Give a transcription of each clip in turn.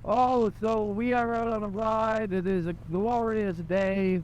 Oh, so we are out on a ride. It is a glorious day.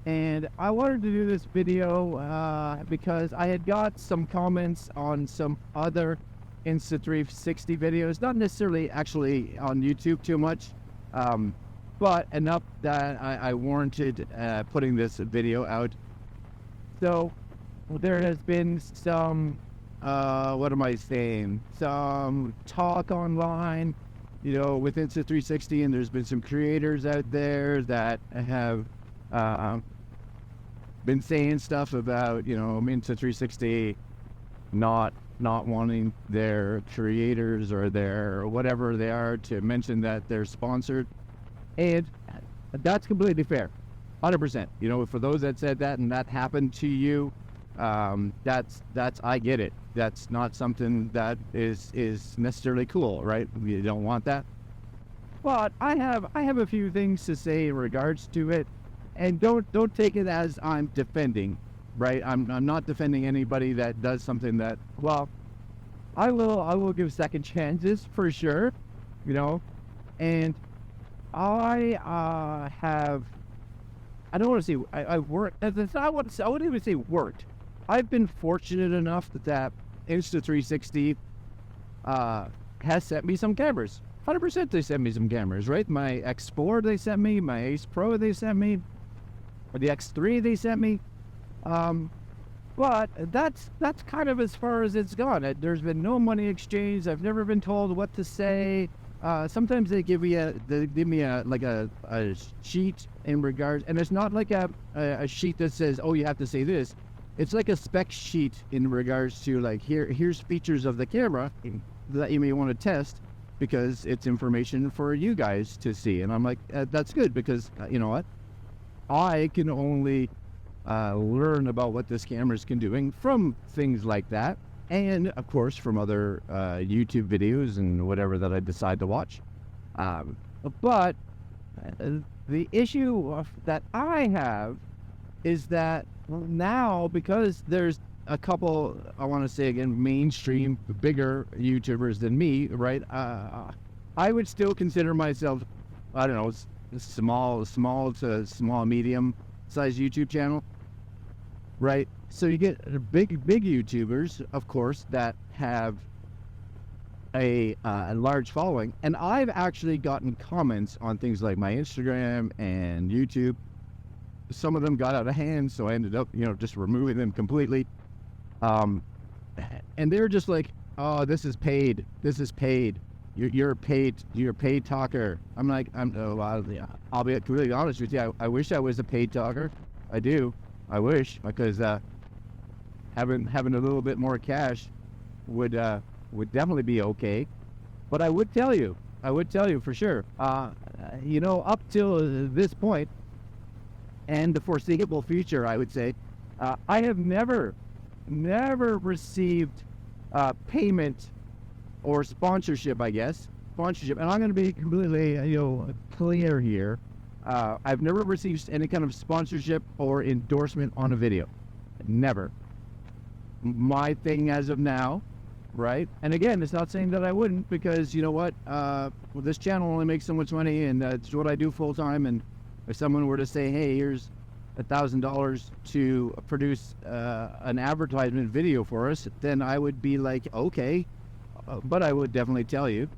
And I wanted to do this video because I had got some comments on some other Insta360 videos, not necessarily actually on YouTube too much, but enough that I warranted putting this video out. So there has been some, what am I saying? Some talk online, with Insta360, and there's been some creators out there that have been saying stuff about, Insta360 not wanting their creators or their whatever they are to mention that they're sponsored, and that's completely fair, 100%. For those that said that and that happened to you, that's I get it. That's not something that is necessarily cool, right? We don't want that. But I have a few things to say in regards to it, and don't take it as I'm defending, right? I'm not defending anybody that does something that, well, I will give second chances for sure, and I don't want to say I worked. I wouldn't even say worked. I've been fortunate enough that Insta360 has sent me some cameras. 100% they sent me some cameras, right? My X4 they sent me, my Ace Pro they sent me, or the X3 they sent me. But that's kind of as far as it's gone. There's been no money exchange. I've never been told what to say. Sometimes they give me a sheet in regards, and it's not like a sheet that says, oh, you have to say this. It's like a spec sheet in regards to, like, here's features of the camera that you may want to test because it's information for you guys to see. And I'm like, that's good, because you know what? I can only learn about what this camera's doing from things like that, and of course from other YouTube videos and whatever that I decide to watch. But the issue that I have is that now, because there's a couple, I want to say again, mainstream, bigger YouTubers than me, right? I would still consider myself, I don't know, small to medium size YouTube channel, right? So you get big YouTubers, of course, that have a large following, and I've actually gotten comments on things like my Instagram and YouTube. Some of them got out of hand, so I ended up, just removing them completely. And they're just like, "Oh, this is paid. You're a paid talker." I'm like, I'll be completely honest with you. I wish I was a paid talker. I do. I wish, because having a little bit more cash would definitely be okay. But I would tell you for sure. Up till this point, and the foreseeable future, I would say, I have never received payment or sponsorship, I guess. Sponsorship, and I'm going to be completely, clear here. I've never received any kind of sponsorship or endorsement on a video. Never. My thing as of now, right? And again, it's not saying that I wouldn't, because you know what? This channel only makes so much money, and it's what I do full time. And if someone were to say, hey, here's $1,000 to produce an advertisement video for us, then I would be like, okay. But I would definitely tell you.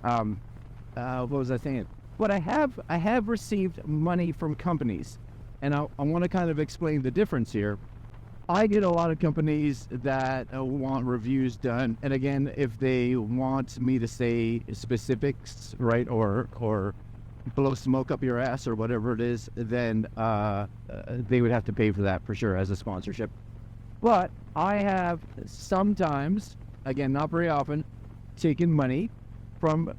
What was I saying? But I have received money from companies, and I want to kind of explain the difference here. I get a lot of companies that want reviews done, and again, if they want me to say specifics, right, or blow smoke up your ass or whatever it is, then they would have to pay for that for sure as a sponsorship. But I have sometimes, again, not very often, taken money from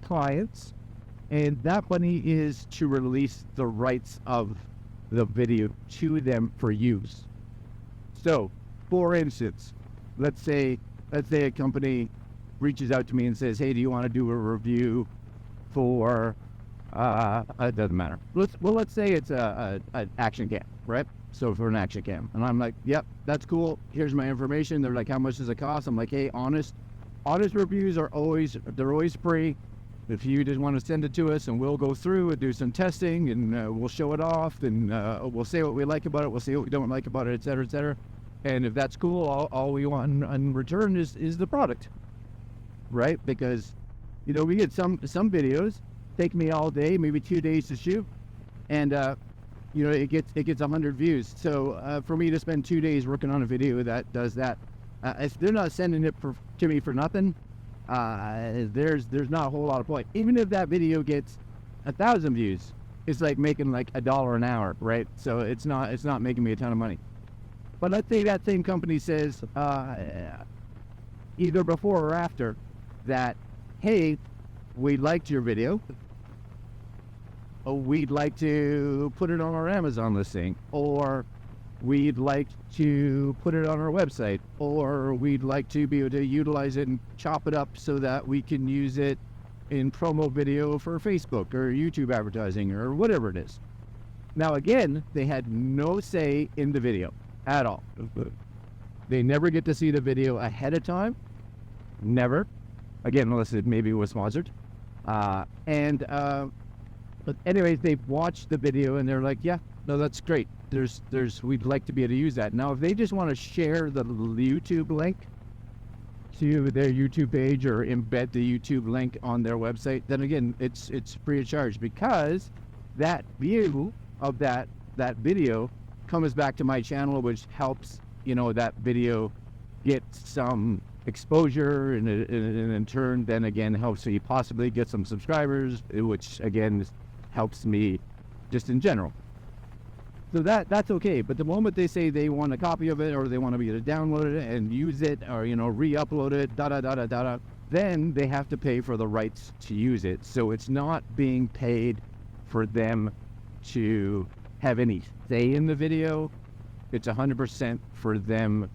clients, and that money is to release the rights of the video to them for use. So, for instance, let's say a company reaches out to me and says, hey, do you want to do a review for it doesn't matter. Let's say it's an action cam, right? So for an action cam, and I'm like, yep, that's cool. Here's my information. They're like, how much does it cost? I'm like, hey, honest, Honest reviews are always free. If you just want to send it to us, and we'll go through and do some testing, and we'll show it off, and we'll say what we like about it, we'll say what we don't like about it, etc., etc. And if that's cool, all we want in return is the product, right? Because, we get some videos take me all day, maybe 2 days to shoot, and it gets 100 views. So for me to spend 2 days working on a video that does that, if they're not sending it to me for nothing, there's not a whole lot of point. Even if that video gets 1,000 views, it's like making like $1 an hour, right? So it's not making me a ton of money. But let's say that same company says either before or after that, hey, we liked your video. We'd like to put it on our Amazon listing, or we'd like to put it on our website, or we'd like to be able to utilize it and chop it up so that we can use it in promo video for Facebook or YouTube advertising or whatever it is. Now, again, they had no say in the video at all. They never get to see the video ahead of time. Never. Again, unless it maybe was sponsored. But anyways, they've watched the video and they're like, yeah, no, that's great. We'd like to be able to use that. Now, if they just want to share the YouTube link to their YouTube page or embed the YouTube link on their website, then again, it's free of charge, because that view of that video comes back to my channel, which helps, that video get some exposure, and in turn, then again, helps me possibly get some subscribers, which again helps me just in general. So that's okay. But the moment they say they want a copy of it, or they want to be able to download it and use it, or re-upload it, then they have to pay for the rights to use it. So it's not being paid for them to have any say in the video. It's 100% for them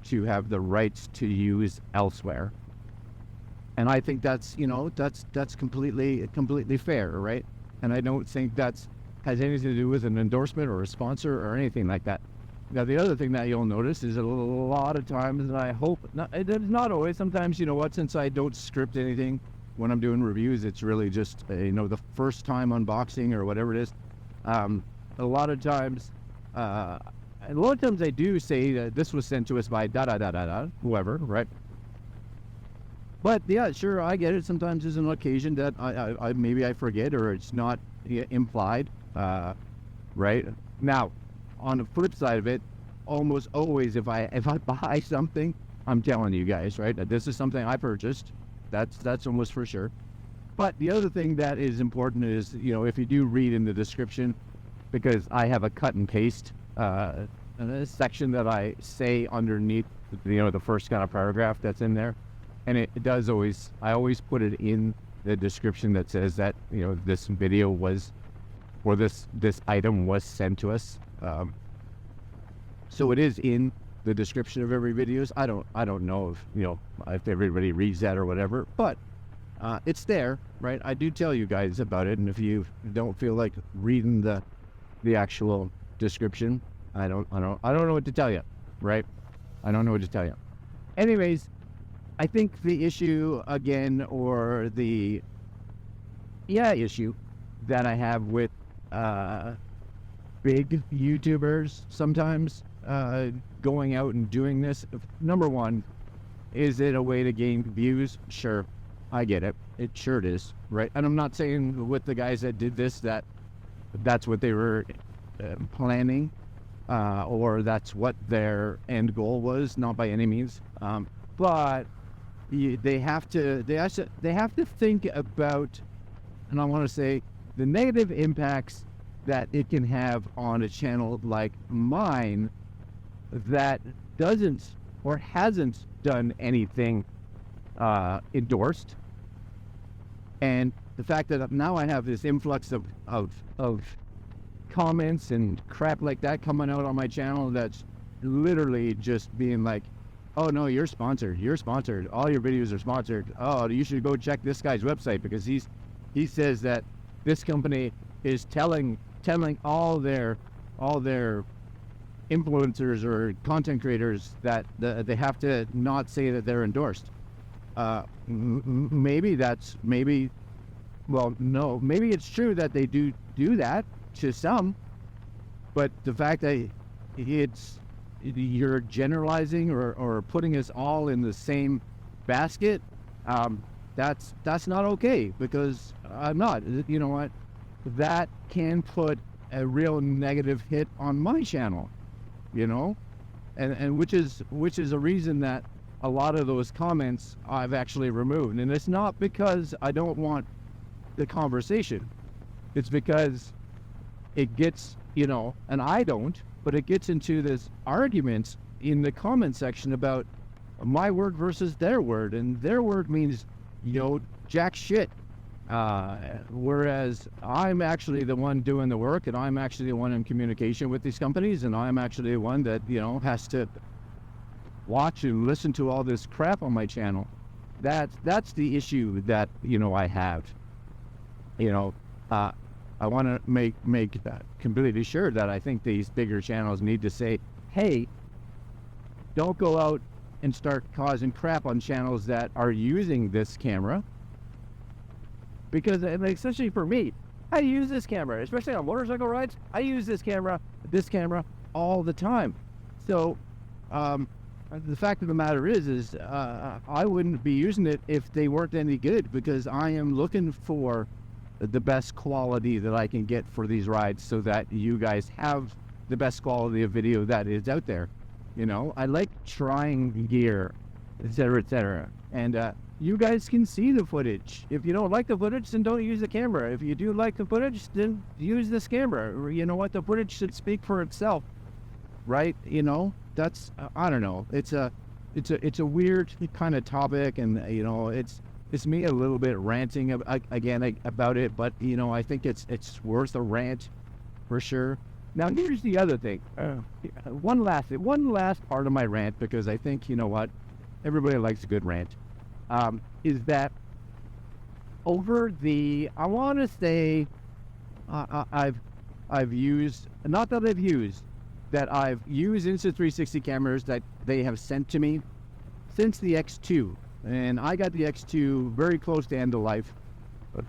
to have the rights to use elsewhere. And I think that's completely fair, right? And I don't think that's has anything to do with an endorsement or a sponsor or anything like that. Now, the other thing that you'll notice is a lot of times, and I hope it's not always, sometimes, since I don't script anything when I'm doing reviews, it's really just the first time unboxing or whatever it is. A lot of times I do say that this was sent to us by whoever, right? But yeah, sure, I get it. Sometimes there's an occasion that I maybe I forget, or it's not implied, right? Now, on the flip side of it, almost always if I buy something, I'm telling you guys, right, that this is something I purchased. That's almost for sure. But the other thing that is important is, if you do read in the description, because I have a cut and paste section that I say underneath, the first kind of paragraph that's in there. And it does always, I always put it in the description that says that, this video was, or this item was sent to us. So it is in the description of every videos. I don't know if everybody reads that or whatever, but it's there, right? I do tell you guys about it. And if you don't feel like reading the actual description, I don't know what to tell you, right? I don't know what to tell you. Anyways, I think the issue again, or the issue that I have with big YouTubers sometimes going out and doing this, number one, is it a way to gain views? Sure, I get it. It sure is, right? And I'm not saying with the guys that did this that's what they were planning, or that's what their end goal was, not by any means. But they have to think about, and I want to say, the negative impacts that it can have on a channel like mine that doesn't or hasn't done anything endorsed. And the fact that now I have this influx of comments and crap like that coming out on my channel that's literally just being like, oh no, you're sponsored, all your videos are sponsored, oh, you should go check this guy's website because he says that this company is telling all their influencers or content creators that they have to not say that they're endorsed. maybe well, no, maybe it's true that they do that to some, but the fact that you're generalizing or putting us all in the same basket, that's not okay, because I'm not. You know what? That can put a real negative hit on my channel, you know, and which is a reason that a lot of those comments I've actually removed. And it's not because I don't want the conversation. It's because it gets, you know, and I don't, but it gets into this argument in the comment section about my word versus their word, and their word means, you know, jack shit. Whereas I'm actually the one doing the work, and I'm actually the one in communication with these companies, and I'm actually the one that, you know, has to watch and listen to all this crap on my channel. That's the issue that, you know, I have. You know, I want to make completely sure that I think these bigger channels need to say, hey, don't go out and start causing crap on channels that are using this camera. Because, especially for me, I use this camera, especially on motorcycle rides. I use this camera all the time. So, the fact of the matter is I wouldn't be using it if they weren't any good, because I am looking for the best quality that I can get for these rides, so that you guys have the best quality of video that is out there. You know, I like trying gear, etc., etc. And you guys can see the footage. If you don't like the footage, then don't use the camera. If you do like the footage, then use this camera. You know what? The footage should speak for itself, right? You know, that's I don't know. It's a weird kind of topic, and you know, it's me a little bit ranting again about it. But you know, I think it's worth a rant for sure. Now, here's the other thing. One last part of my rant, because I think, you know what, everybody likes a good rant, is that over the, I want to say, I've used Insta360 cameras that they have sent to me since the X2, and I got the X2 very close to end of life,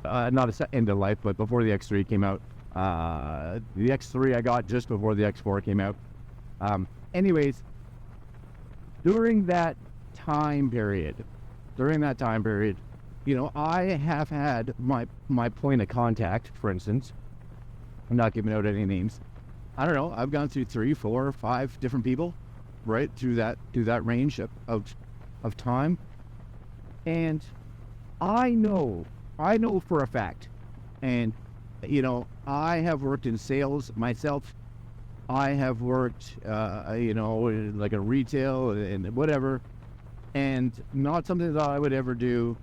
not end of life, but before the X3 came out. The X3 I got just before the X4 came out. Anyways, during that time period, you know, I have had my point of contact, for instance. I'm not giving out any names. I don't know. I've gone through 3, 4, 5 different people, right, through that range of time, and I know for a fact, and you know, I have worked in sales myself. I have worked, you know, like a retail and whatever, and not something that I would ever do.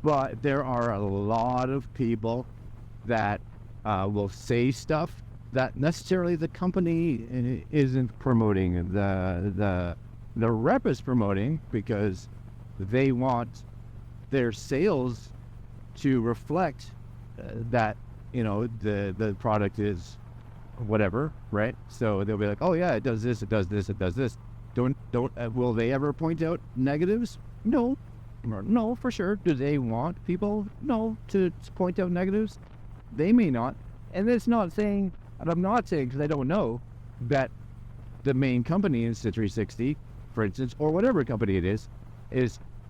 But there are a lot of people that will say stuff that necessarily the company isn't promoting. The rep is promoting, because they want their sales to reflect that, you know, the product is whatever, right? So they'll be like, oh yeah, it does this, it does this, it does this. Don't will they ever point out negatives? No, for sure. Do they want people to point out negatives? They may not. And it's not saying, and I'm not saying, because I don't know, that the main company, Insta360, for instance, or whatever company it is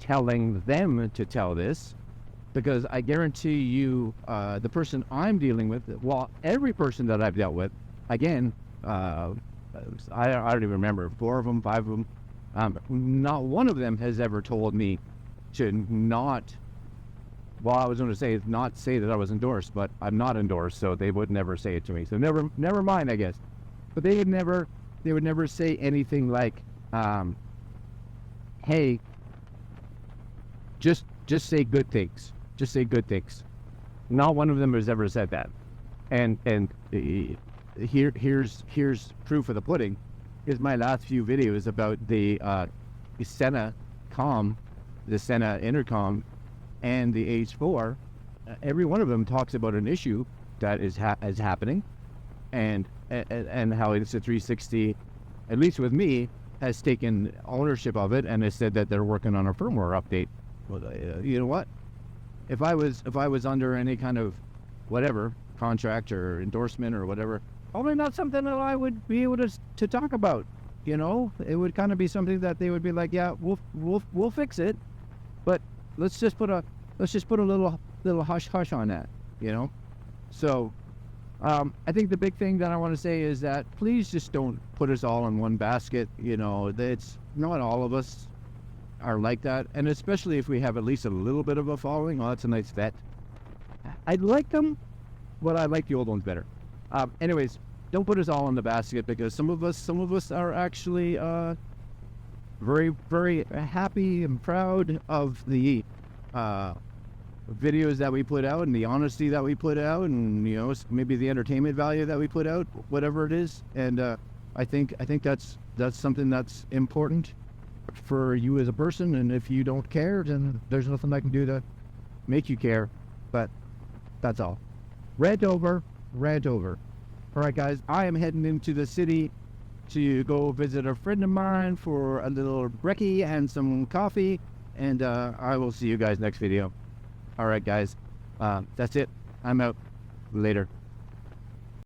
telling them to tell this. Because I guarantee you, the person I'm dealing with, well, every person that I've dealt with, again, I don't even remember, 4 of them, 5 of them, not one of them has ever told me to not, well, I was going to say not say that I was endorsed, but I'm not endorsed, so they would never say it to me. So never mind, I guess. But they would never say anything like, hey, just say good things. Just say good things. Not one of them has ever said that. And here's proof of the pudding. Is my last few videos about the Sena comm, the Sena intercom, and the H4. Every one of them talks about an issue that is happening, and how Insta360, at least with me, has taken ownership of it and has said that they're working on a firmware update. Well, you know what? If I was under any kind of whatever contract or endorsement or whatever, probably not something that I would be able to talk about. You know, it would kind of be something that they would be like, yeah, we'll fix it, but let's just put a little hush hush on that. You know, so I think the big thing that I want to say is that please just don't put us all in one basket. You know, it's not all of us are like that, and especially if we have at least a little bit of a following. Oh, that's a nice vet. I like them, but I like the old ones better. Anyways, don't put us all in the basket, because some of us are actually very, very happy and proud of the videos that we put out and the honesty that we put out, and you know, maybe the entertainment value that we put out, whatever it is. And I think that's something that's important for you as a person. And if you don't care, then there's nothing I can do to make you care. But that's all. Rant over. All right, guys, I am heading into the city to go visit a friend of mine for a little brekkie and some coffee, and I will see you guys next video. All right, guys, that's it. I'm out. Later.